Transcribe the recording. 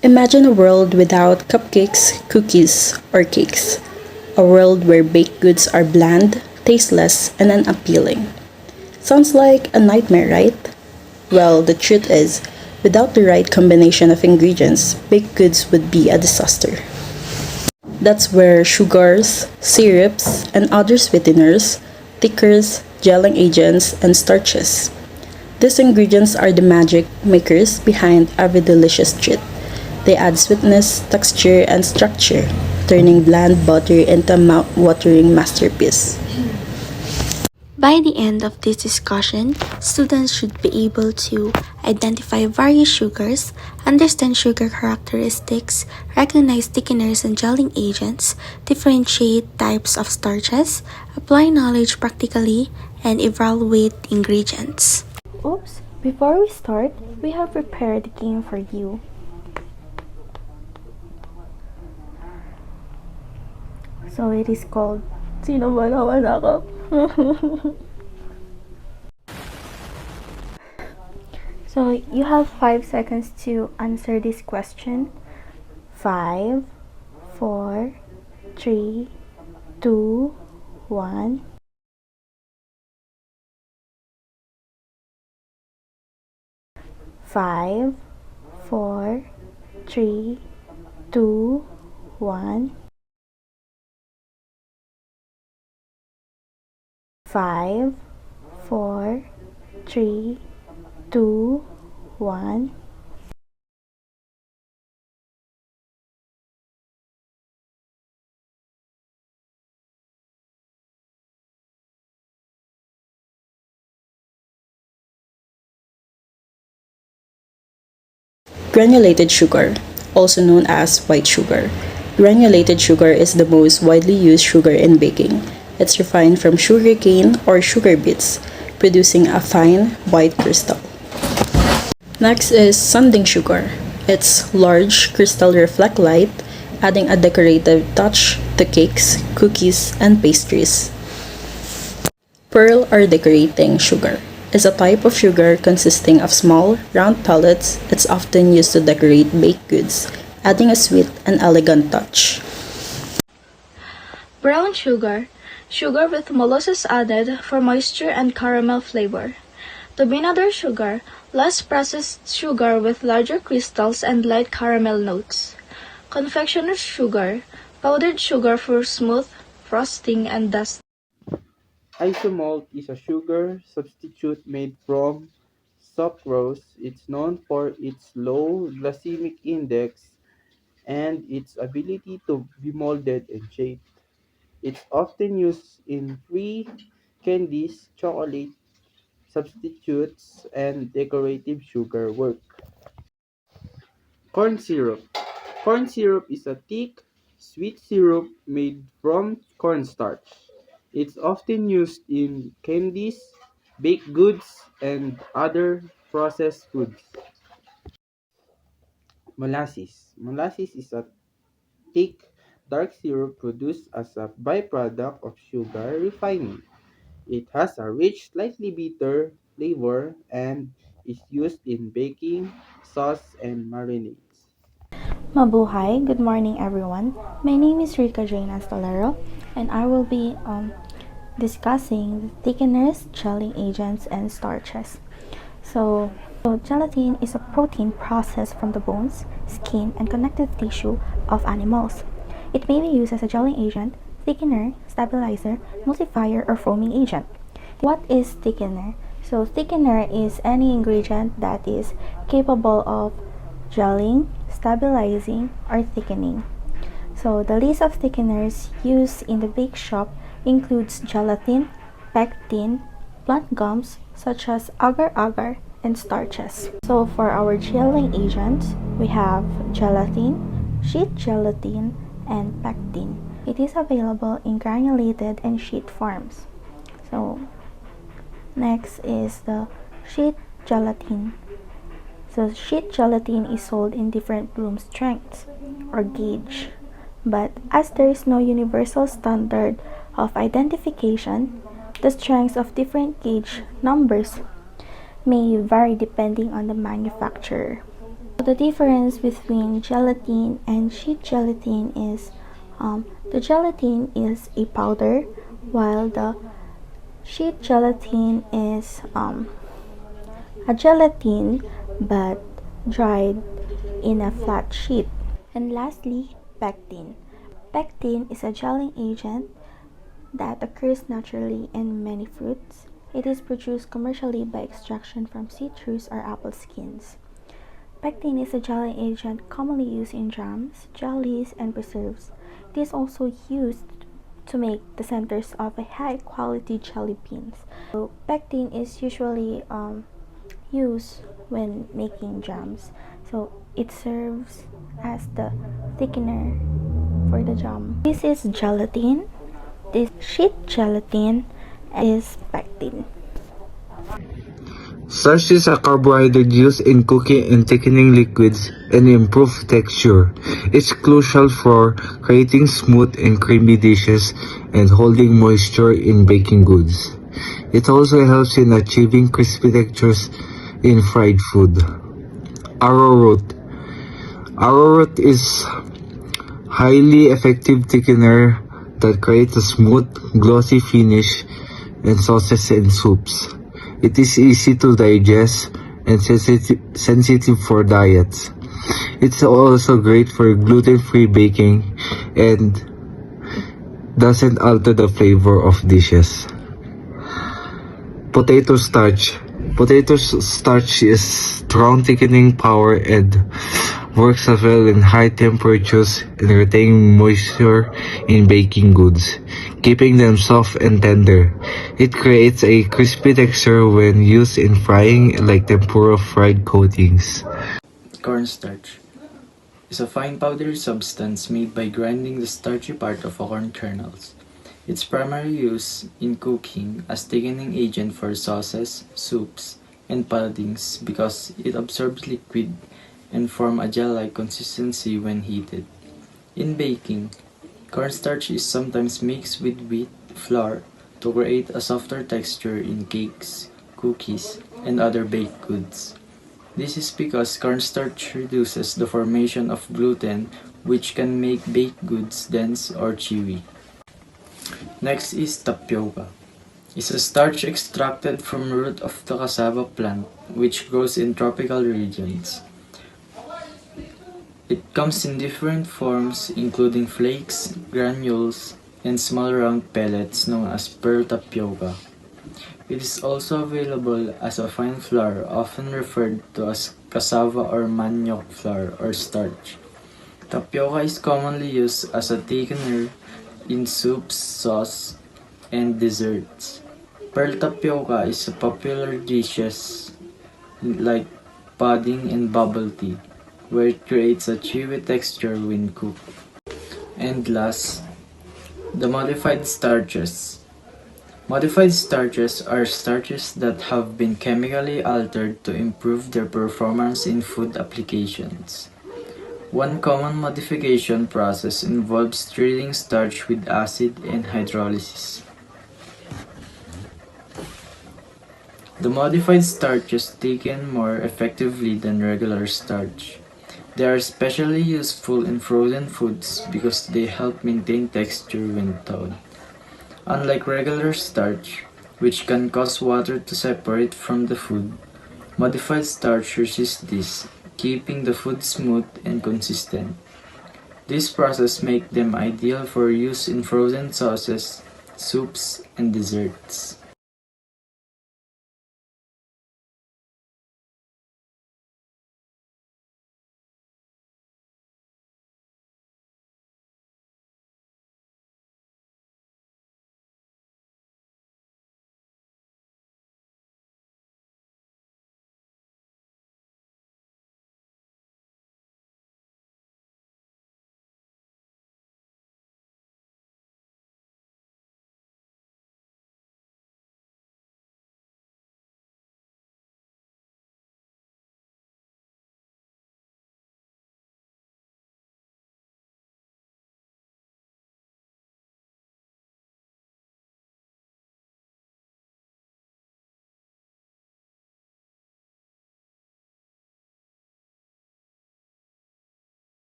Imagine a world without cupcakes, cookies, or cakes. A world where baked goods are bland, tasteless, and unappealing. Sounds like a nightmare, right? Well, the truth is, without the right combination of ingredients, baked goods would be a disaster. That's where sugars, syrups, and other sweeteners, thickers, gelling agents, and starches. These ingredients are the magic makers behind every delicious treat. They add sweetness, texture, and structure, turning bland butter into a mouth-watering masterpiece. By the end of this discussion, students should be able to identify various sugars, understand sugar characteristics, recognize thickeners and gelling agents, differentiate types of starches, apply knowledge practically, and evaluate ingredients. Oops, before we start, we have prepared a game for you. So it is called Sino Ba Naman Ako? So you have 5 seconds to answer this question. 5, 4, 3, 2, 1. Five, 4, 3, 2, 1. 5, 4, 3, 2, 1. Granulated sugar, also known as white sugar. Granulated sugar is the most widely used sugar in baking. It's refined from sugar cane or sugar beets, producing a fine, white crystal. Next is sanding sugar. Its large crystal reflect light, adding a decorative touch to cakes, cookies, and pastries. Pearl or decorating sugar is a type of sugar consisting of small, round pellets. It's often used to decorate baked goods, adding a sweet and elegant touch. Brown sugar, sugar with molasses added for moisture and caramel flavor. Turbinador sugar, less processed sugar with larger crystals and light caramel notes. Confectioner's sugar, powdered sugar for smooth frosting and dust. Isomalt is a sugar substitute made from sucrose. It's known for its low glycemic index and its ability to be molded and shaped. It's often used in free candies, chocolate substitutes, and decorative sugar work. Corn syrup. Corn syrup is a thick, sweet syrup made from cornstarch. It's often used in candies, baked goods, and other processed foods. Molasses. Molasses is a thick, dark syrup produced as a byproduct of sugar refining. It has a rich, slightly bitter flavor and is used in baking, sauce, and marinades. Mabuhay! Good morning, everyone. My name is Rica Jane Astolero, and I will be discussing the thickeners, gelling agents, and starches. So gelatin is a protein processed from the bones, skin, and connective tissue of animals. It may be used as a gelling agent, thickener, stabilizer, emulsifier, or foaming agent. What is thickener? So thickener is any ingredient that is capable of gelling, stabilizing, or thickening. So the list of thickeners used in the bake shop includes gelatin, pectin, plant gums such as agar-agar, and starches. So for our gelling agents, we have gelatin, sheet gelatin, and pectin. It is available in granulated and sheet forms. So next is the sheet gelatin. So sheet gelatin is sold in different bloom strengths or gauge. But as there is no universal standard of identification, the strengths of different gauge numbers may vary depending on the manufacturer. the difference between gelatin and sheet gelatin is the gelatin is a powder, while the sheet gelatin is a gelatin but dried in a flat sheet. And lastly, pectin. Pectin is a gelling agent that occurs naturally in many fruits. It is produced commercially by extraction from citrus or apple skins. Pectin is a gelling agent commonly used in jams, jellies, and preserves. It is also used to make the centers of a high-quality jelly beans. So, pectin is usually used when making jams. So, it serves as the thickener for the jam. This is gelatin. This sheet gelatin is pectin. Starch is a carbohydrate used in cooking and thickening liquids and improve texture. It's crucial for creating smooth and creamy dishes and holding moisture in baking goods. It also helps in achieving crispy textures in fried food. Arrowroot. Arrowroot is highly effective thickener that creates a smooth, glossy finish in sauces and soups. It is easy to digest and sensitive for diets. It's also great for gluten-free baking and doesn't alter the flavor of dishes. Potato starch. Potato starch is strong thickening power and works as well in high temperatures and retaining moisture in baking goods, keeping them soft and tender. It creates a crispy texture when used in frying like tempura fried coatings. Cornstarch is a fine powdery substance made by grinding the starchy part of corn kernels. Its primary use in cooking as thickening agent for sauces, soups, and puddings because it absorbs liquid and form a gel-like consistency when heated. In baking, cornstarch is sometimes mixed with wheat flour to create a softer texture in cakes, cookies, and other baked goods. This is because cornstarch reduces the formation of gluten, which can make baked goods dense or chewy. Next is tapioca. It's a starch extracted from root of the cassava plant, which grows in tropical regions. It comes in different forms, including flakes, granules, and small round pellets known as pearl tapioca. It is also available as a fine flour, often referred to as cassava or manioc flour or starch. Tapioca is commonly used as a thickener in soups, sauce, and desserts. Pearl tapioca is a popular dishes like pudding and bubble tea, where it creates a chewy texture when cooked. And last, the modified starches. Modified starches are starches that have been chemically altered to improve their performance in food applications. One common modification process involves treating starch with acid and hydrolysis. The modified starches thicken more effectively than regular starch. They are especially useful in frozen foods because they help maintain texture when thawed. Unlike regular starch, which can cause water to separate from the food, modified starch resists this, keeping the food smooth and consistent. This process makes them ideal for use in frozen sauces, soups, and desserts.